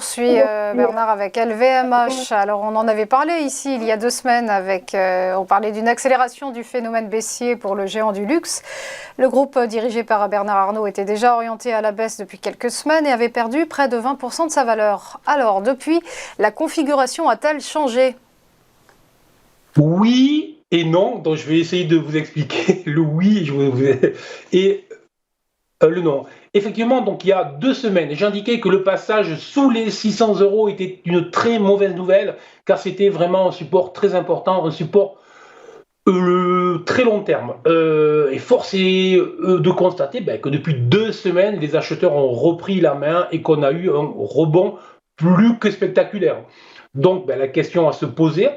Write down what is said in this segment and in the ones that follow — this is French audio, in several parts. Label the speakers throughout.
Speaker 1: poursuit Bernard avec LVMH. Alors on en avait parlé ici il y a 2 semaines on parlait d'une accélération du phénomène baissier pour le géant du luxe. Le groupe dirigé par Bernard Arnault était déjà orienté à la baisse depuis quelques semaines et avait perdu près de 20% de sa valeur. Alors depuis, la configuration a-t-elle changé?
Speaker 2: Oui et non, donc je vais essayer de vous expliquer le oui et le non. Effectivement, donc il y a 2 semaines, j'indiquais que le passage sous les 600 euros était une très mauvaise nouvelle, car c'était vraiment un support très important, un support très long terme. Et force est de constater que depuis 2 semaines, les acheteurs ont repris la main et qu'on a eu un rebond plus que spectaculaire. Donc la question à se poser,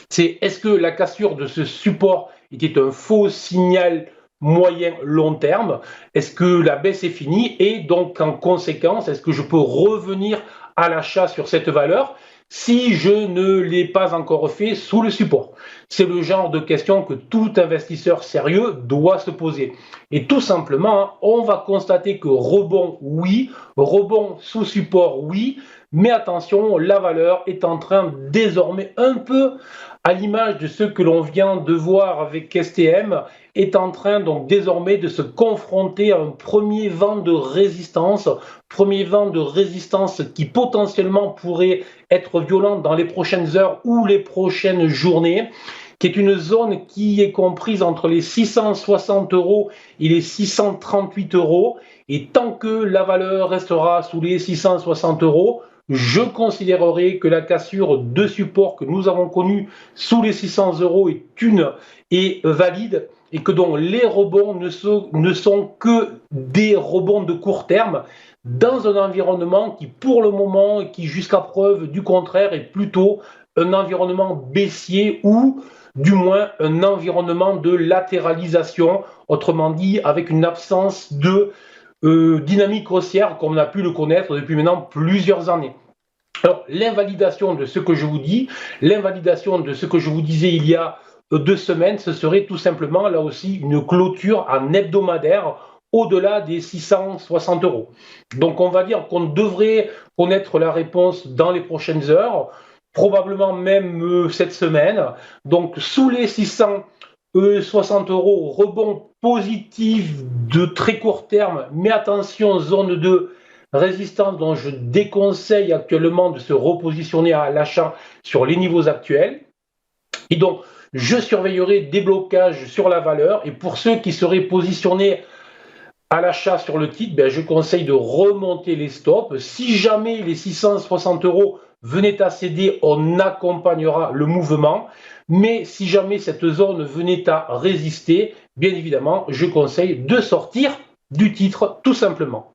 Speaker 2: c'est est-ce que la cassure de ce support était un faux signal moyen long terme? Est-ce que la baisse est finie? Et donc, en conséquence, est-ce que je peux revenir à l'achat sur cette valeur si je ne l'ai pas encore fait sous le support? C'est le genre de question que tout investisseur sérieux doit se poser. Et tout simplement, on va constater que rebond, oui, rebond sous support, oui, mais attention, la valeur est en train désormais un peu à l'image de ce que l'on vient de voir avec STM, est en train donc désormais de se confronter à un premier vent de résistance qui potentiellement pourrait être violent dans les prochaines heures ou les prochaines journées, qui est une zone qui est comprise entre les 660 euros et les 638 euros. Et tant que la valeur restera sous les 660 euros, je considérerai que la cassure de support que nous avons connue sous les 600 euros est valide et que donc les rebonds ne sont que des rebonds de court terme dans un environnement qui pour le moment et qui jusqu'à preuve du contraire est plutôt un environnement baissier ou du moins un environnement de latéralisation, autrement dit avec une absence de dynamique haussière comme on a pu le connaître depuis maintenant plusieurs années. Alors, l'invalidation de ce que je vous dis, l'invalidation de ce que je vous disais il y a 2 semaines, ce serait tout simplement là aussi une clôture en hebdomadaire au-delà des 660 euros. Donc on va dire qu'on devrait connaître la réponse dans les prochaines heures, probablement même cette semaine. Donc sous les 660 euros, rebond positif de très court terme, mais attention, zone de résistance dont je déconseille actuellement de se repositionner à l'achat sur les niveaux actuels. Et donc, je surveillerai des blocages sur la valeur. Et pour ceux qui seraient positionnés à l'achat sur le titre, je conseille de remonter les stops. Si jamais les 660 euros venaient à céder, on accompagnera le mouvement. Mais si jamais cette zone venait à résister, bien évidemment, je conseille de sortir du titre tout simplement.